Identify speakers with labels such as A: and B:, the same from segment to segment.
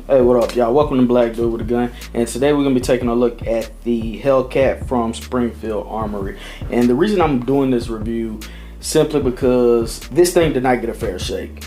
A: Hey, what up, y'all? Welcome to Black Dude with a Gun. And today we're going to be taking a look at the Hellcat from Springfield Armory. And the reason I'm doing this review simply because this thing did not get a fair shake.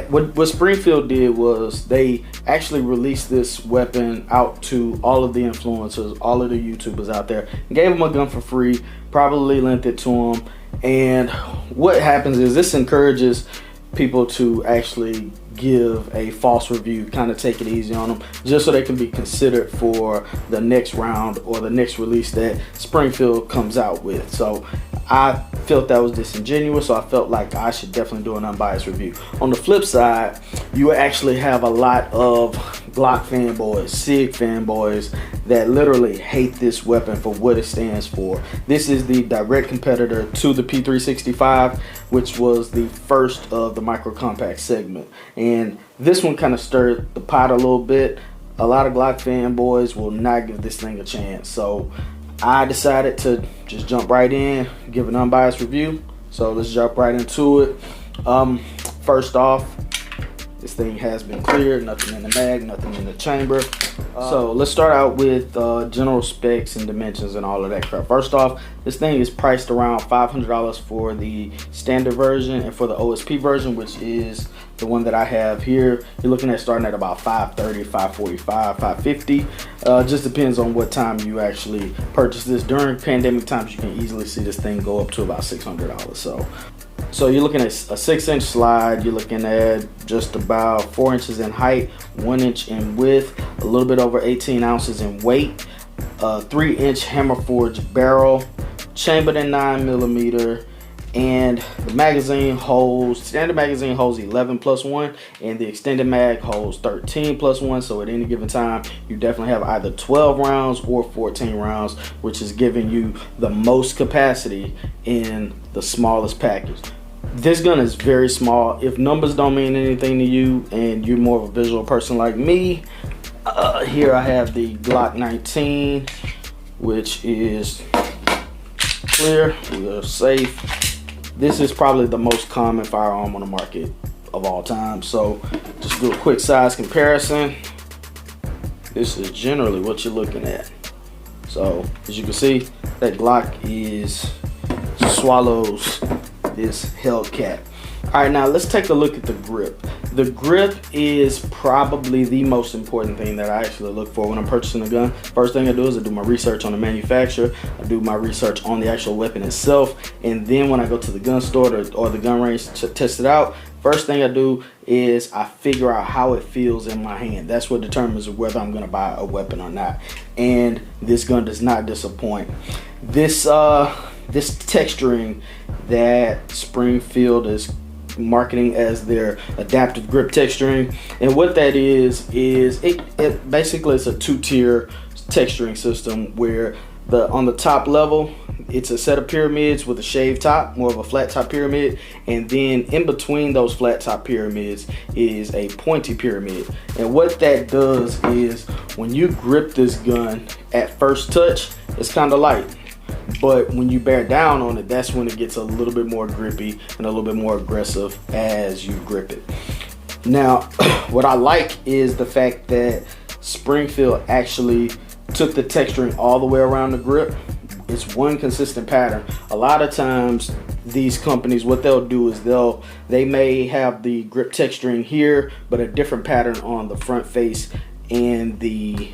A: What Springfield did was they actually released this weapon out to all of the influencers, all of the YouTubers out there, and gave them a gun for free, probably lent it to them. And what happens is this encourages people to actually give a false review, kind of take it easy on them, just so they can be considered for the next round or the next release that Springfield comes out with. So I felt that was disingenuous, so I felt like I should definitely do an unbiased review. On the flip side, you actually have a lot of Glock fanboys, SIG fanboys that literally hate this weapon for what it stands for. This is the direct competitor to the P365, which was the first of the micro compact segment. And this one kind of stirred the pot a little bit. A lot of Glock fanboys will not give this thing a chance. So I decided to just jump right in, give an unbiased review. So let's jump right into it. First off, this thing has been cleared, nothing in the mag, nothing in the chamber. So let's start out with general specs and dimensions and all of that crap. First off, this thing is priced around $500 for the standard version, and for the OSP version, which is the one that I have here, you're looking at starting at about $530, $545, $550. Just depends on what time you actually purchase this. During pandemic times, you can easily see this thing go up to about $600. So you're looking at a 6-inch slide, you're looking at just about 4 inches in height, 1 inch in width, a little bit over 18 ounces in weight, 3-inch hammer forged barrel, chambered in 9mm, and the magazine holds, standard magazine holds 11 plus 1, and the extended mag holds 13 plus 1. So at any given time, you definitely have either 12 rounds or 14 rounds, which is giving you the most capacity in the smallest package. This gun is very small. If numbers don't mean anything to you and you're more of a visual person like me, here I have the Glock 19, which is clear, we're safe. This is probably the most common firearm on the market of all time. So just do a quick size comparison. This is generally what you're looking at. So as you can see, that Glock swallows this Hellcat. All right, now let's take a look at the grip. The grip is probably the most important thing that I actually look for when I'm purchasing a gun. First thing I do is I do my research on the manufacturer. I do my research on the actual weapon itself. And then when I go to the gun store or the gun range to test it out, first thing I do is I figure out how it feels in my hand. That's what determines whether I'm gonna buy a weapon or not. And this gun does not disappoint. This texturing that Springfield is marketing as their adaptive grip texturing, and what that is it basically is a 2-tier texturing system where on the top level it's a set of pyramids with a shaved top, more of a flat top pyramid, and then in between those flat top pyramids is a pointy pyramid. And what that does is when you grip this gun at first touch, it's kind of light. But when you bear down on it, that's when it gets a little bit more grippy and a little bit more aggressive as you grip it. Now, what I like is the fact that Springfield actually took the texturing all the way around the grip. It's one consistent pattern. A lot of times these companies, what they'll do is they may have the grip texturing here, but a different pattern on the front face and the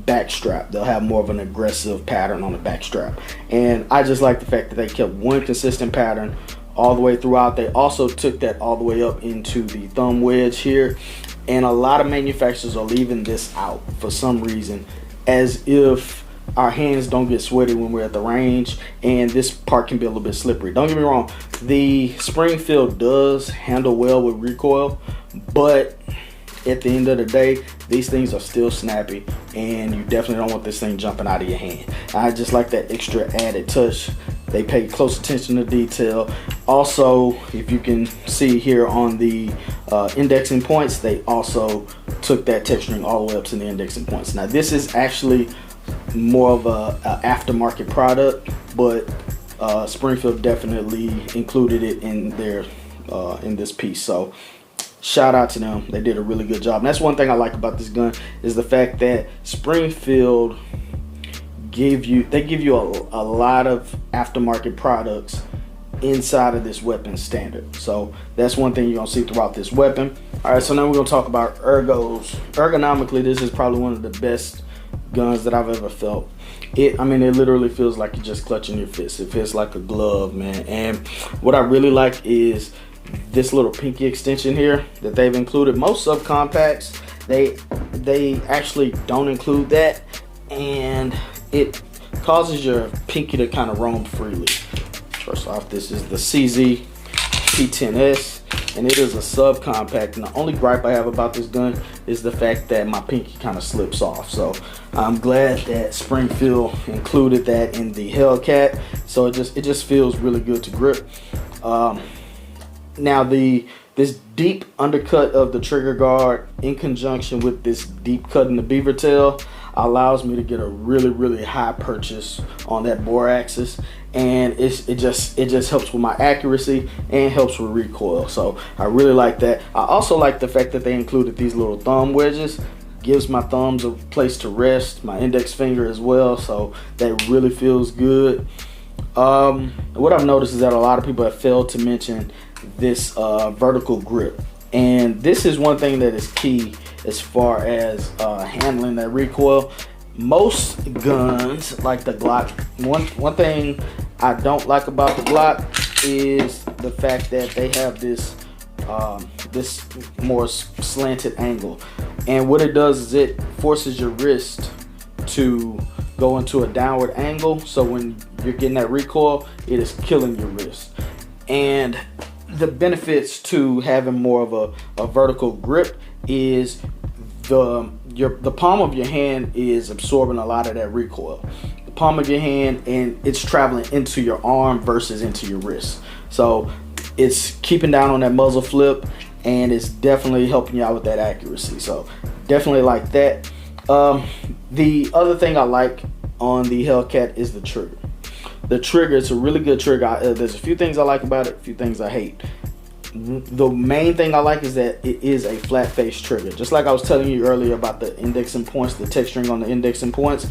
A: back strap. They'll have more of an aggressive pattern on the back strap. And I just like the fact that they kept one consistent pattern all the way throughout. They also took that all the way up into the thumb wedge here. And a lot of manufacturers are leaving this out for some reason, as if our hands don't get sweaty when we're at the range, and this part can be a little bit slippery. Don't get me wrong, the Springfield does handle well with recoil, but at the end of the day, these things are still snappy, and you definitely don't want this thing jumping out of your hand. I just like that extra added touch. They pay close attention to detail. Also, if you can see here on the indexing points, they also took that texturing all the way up to the indexing points. Now, this is actually more of a aftermarket product, but Springfield definitely included it in their in this piece. So shout out to them. They did a really good job. And that's one thing I like about this gun, is the fact that Springfield give you a lot of aftermarket products inside of this weapon standard. So that's one thing you're gonna see throughout this weapon. All right, so now we're gonna talk about ergos. Ergonomically, this is probably one of the best guns that I've ever felt. I mean, it literally feels like you're just clutching your fist. It feels like a glove, man. And what I really like is this little pinky extension here that they've included. Most subcompacts, they actually don't include that, and it causes your pinky to kind of roam freely. First off, this is the CZ P10S, and it is a subcompact, and the only gripe I have about this gun is the fact that my pinky kind of slips off. So I'm glad that Springfield included that in the Hellcat, so it just feels really good to grip. Now this deep undercut of the trigger guard in conjunction with this deep cut in the beaver tail allows me to get a really high purchase on that bore axis, and it just helps with my accuracy and helps with recoil. So I really like that. I also like the fact that they included these little thumb wedges. Gives my thumbs a place to rest, my index finger as well, so that really feels good. What I've noticed is that a lot of people have failed to mention this vertical grip, and this is one thing that is key as far as handling that recoil. Most guns like the Glock, one thing I don't like about the Glock is the fact that they have this this more slanted angle, and what it does is it forces your wrist to go into a downward angle, so when you're getting that recoil, it is killing your wrist. And the benefits to having more of a vertical grip is the palm of your hand is absorbing a lot of that recoil. The palm of your hand, and it's traveling into your arm versus into your wrist. So it's keeping down on that muzzle flip, and it's definitely helping you out with that accuracy. So definitely like that. The other thing I like on the Hellcat is the trigger. The trigger, it's a really good trigger. There's a few things I like about it, a few things I hate. The main thing I like is that it is a flat face trigger. Just like I was telling you earlier about the indexing points, the texturing on the indexing points,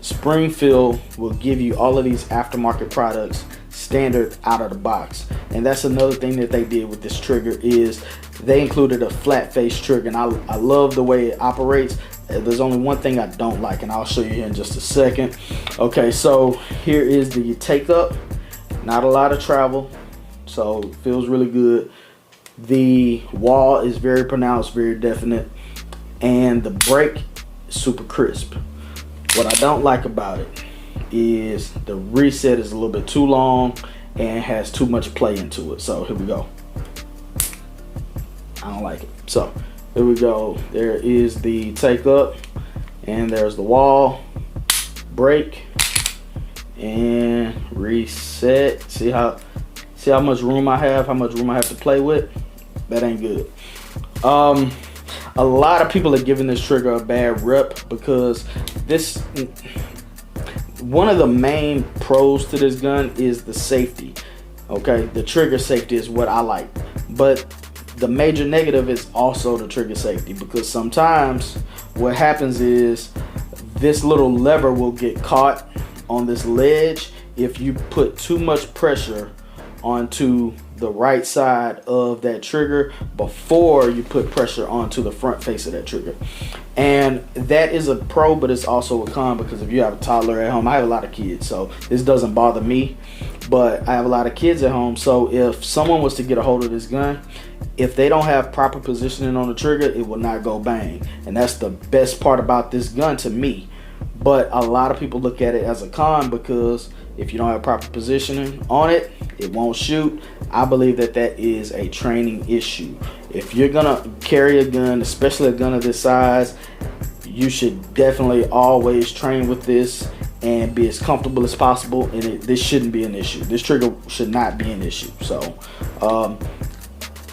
A: Springfield will give you all of these aftermarket products standard out of the box. And that's another thing that they did with this trigger, is they included a flat face trigger, and I love the way it operates. There's only one thing I don't like, and I'll show you here in just a second. Okay, so here is the take up. Not a lot of travel, so it feels really good. The wall is very pronounced, very definite, and the brake is super crisp. What I don't like about it is the reset is a little bit too long and has too much play into it. So here we go. I don't like it. So here we go. There is the take up, and there's the wall, brake, and reset. See how much room I have, how much room I have to play with? That ain't good. A lot of people are giving this trigger a bad rep because one of the main pros to this gun is the safety. Okay, the trigger safety is what I like, but the major negative is also the trigger safety, because sometimes what happens is this little lever will get caught on this ledge if you put too much pressure onto the right side of that trigger before you put pressure onto the front face of that trigger. And that is a pro, but it's also a con, because if you have a toddler at home, I have a lot of kids, so this doesn't bother me, but I have a lot of kids at home, so if someone was to get a hold of this gun, if they don't have proper positioning on the trigger, it will not go bang. And that's the best part about this gun to me. But a lot of people look at it as a con, because if you don't have proper positioning on it, it won't shoot. I believe that that is a training issue. If you're gonna carry a gun, especially a gun of this size, you should definitely always train with this and be as comfortable as possible, and this shouldn't be an issue. This trigger should not be an issue. So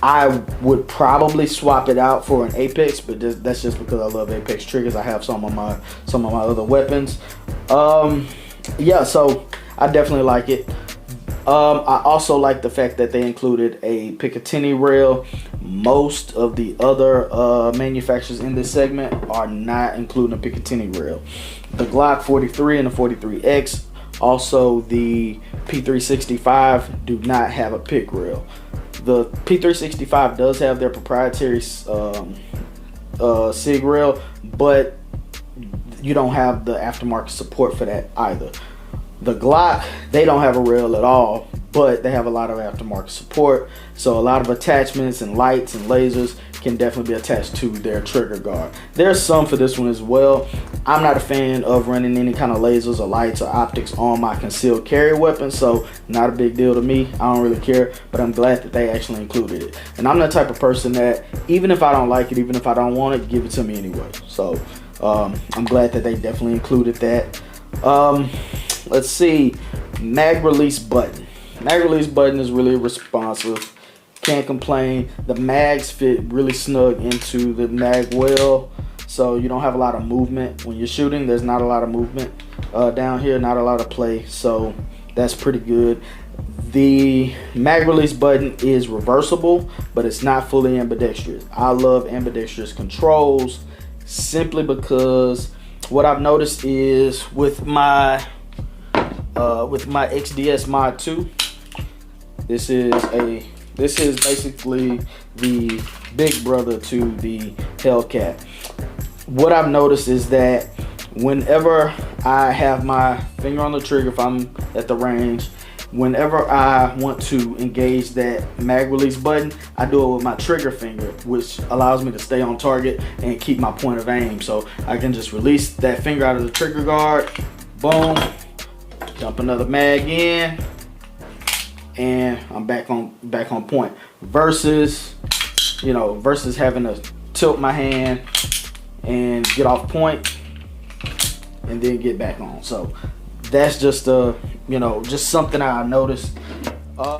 A: I would probably swap it out for an Apex, but that's just because I love Apex triggers. I have some of my other weapons. Yeah, so I definitely like it. I also like the fact that they included a Picatinny Rail. Most of the other manufacturers in this segment are not including a Picatinny rail. The Glock 43 and the 43X, also the P365, do not have a pick rail. The P365 does have their proprietary SIG rail, but you don't have the aftermarket support for that either. The Glock, they don't have a rail at all, but they have a lot of aftermarket support. So a lot of attachments and lights and lasers can definitely be attached to their trigger guard. There's some for this one as well. I'm not a fan of running any kind of lasers or lights or optics on my concealed carry weapon, so not a big deal to me. I don't really care, but I'm glad that they actually included it. And I'm the type of person that even if I don't like it, even if I don't want it, give it to me anyway. So I'm glad that they definitely included that. Let's see, mag release button. Mag release button is really responsive. Can't complain. The mags fit really snug into the mag well, so you don't have a lot of movement when you're shooting. There's not a lot of movement down here, not a lot of play, so that's pretty good. The mag release button is reversible, but it's not fully ambidextrous. I love ambidextrous controls simply because what I've noticed is with my XDS Mod 2, this is basically the big brother to the Hellcat. What I've noticed is that whenever I have my finger on the trigger, if I'm at the range, whenever I want to engage that mag release button, I do it with my trigger finger, which allows me to stay on target and keep my point of aim. So I can just release that finger out of the trigger guard, boom, dump another mag in, and I'm back on point. Versus having to tilt my hand and get off point and then get back on. So that's just just something I noticed.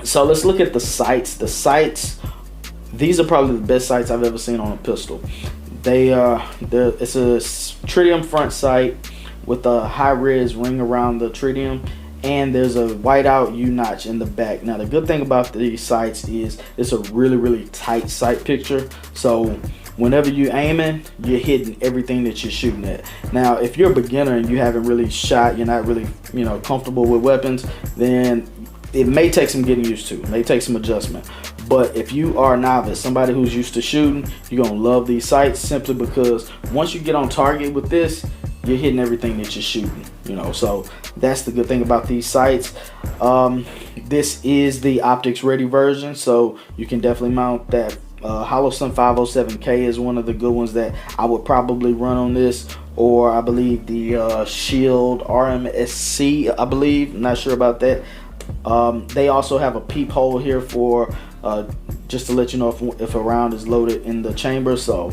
A: So let's look at the sights. The sights, these are probably the best sights I've ever seen on a pistol. It's a tritium front sight with a high res ring around the tritium, and there's a whiteout U-notch in the back. Now the good thing about these sights is it's a really tight sight picture, so whenever you're aiming, you're hitting everything that you're shooting at. Now if you're a beginner and you haven't really shot, you're not really comfortable with weapons, then it may take some getting used to, it may take some adjustment. But if you are a novice, somebody who's used to shooting, you're gonna love these sights simply because once you get on target with this, you're hitting everything that you're shooting, so that's the good thing about these sights. This is the optics ready version, so you can definitely mount that. Holosun 507K is one of the good ones that I would probably run on this, or I believe the Shield RMSC, I believe, not sure about that. They also have a peephole here for just to let you know if a round is loaded in the chamber. So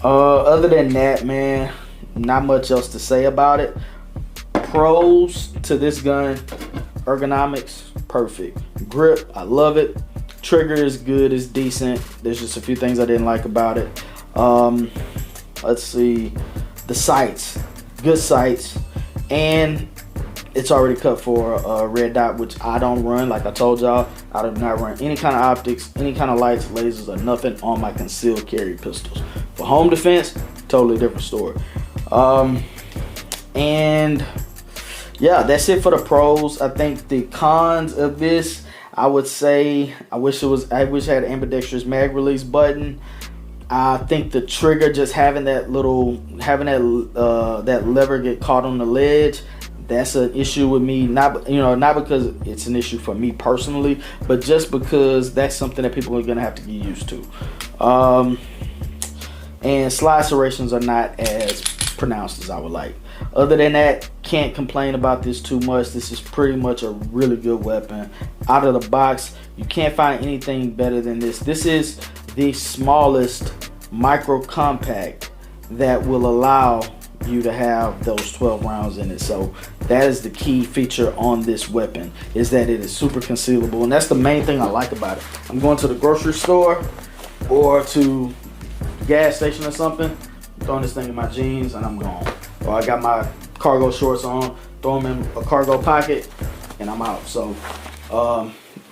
A: other than that, man, not much else to say about it. Pros to this gun: ergonomics, perfect. Grip, I love it. Trigger is good, it's decent. There's just a few things I didn't like about it. Let's see, the sights, good sights, and it's already cut for a red dot, which I don't run. Like I told y'all, I do not run any kind of optics, any kind of lights, lasers, or nothing on my concealed carry pistols. For home defense, totally different story. And yeah, that's it for the pros. I think the cons of this, I would say, I wish it had an ambidextrous mag release button. I think the trigger, just having that lever get caught on the ledge, that's an issue with me. Not because it's an issue for me personally, but just because that's something that people are gonna have to get used to. And slide serrations are not as pronounced as I would like. Other than that, can't complain about this too much. This is pretty much a really good weapon. Out of the box, you can't find anything better than this. This is the smallest micro compact that will allow you to have those 12 rounds in it. So that is the key feature on this weapon, is that it is super concealable, and that's the main thing I like about it. I'm going to the grocery store or to the gas station or something, throwing this thing in my jeans and I'm gone. Or I got my cargo shorts on, throw them in a cargo pocket, and I'm out. So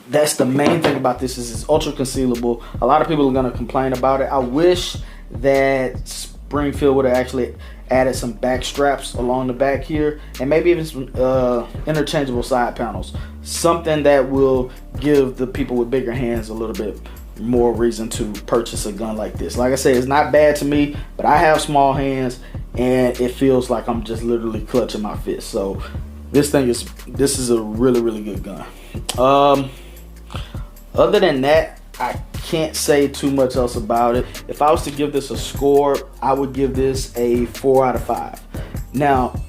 A: that's the main thing about this, is it's ultra concealable. A lot of people are gonna complain about it. I wish that Springfield would have actually added some back straps along the back here, and maybe even some interchangeable side panels. Something that will give the people with bigger hands a little bit more reason to purchase a gun like this. Like I said, it's not bad to me, but I have small hands and it feels like I'm just literally clutching my fist. So this is a really good gun. Other than that, I can't say too much else about it. If I was to give this a score, I would give this a 4 out of 5. Now,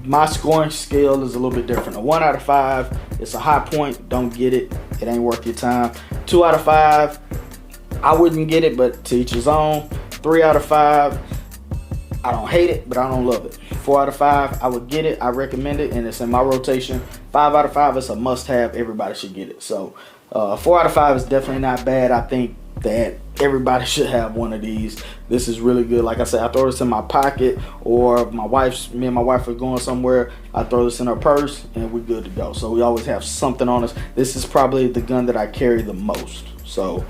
A: my scoring scale is a little bit different. A 1 out of 5, it's a high point, don't get it, it ain't worth your time. 2 out of 5, I wouldn't get it, but to each his own. 3 out of 5, I don't hate it, but I don't love it. 4 out of 5, I would get it, I recommend it, and it's in my rotation. 5 out of 5, it's a must-have, everybody should get it. So 4 out of 5 is definitely not bad. I think that everybody should have one of these. This is really good. Like I said, I throw this in my pocket, or if me and my wife are going somewhere, I throw this in her purse and we're good to go. So we always have something on us. This is probably the gun that I carry the most. So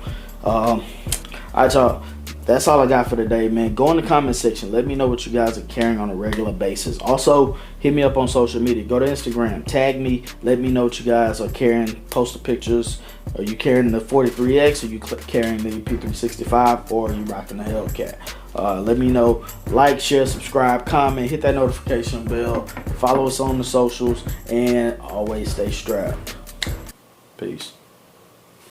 A: that's all I got for today, man. Go in the comment section, let me know what you guys are carrying on a regular basis. Also, hit me up on social media. Go to Instagram, tag me, let me know what you guys are carrying. Post the pictures. Are you carrying the 43X, or you carrying the P365, or are you rocking the Hellcat? Let me know. Like, share, subscribe, comment, hit that notification bell, follow us on the socials, and always stay strapped. Peace.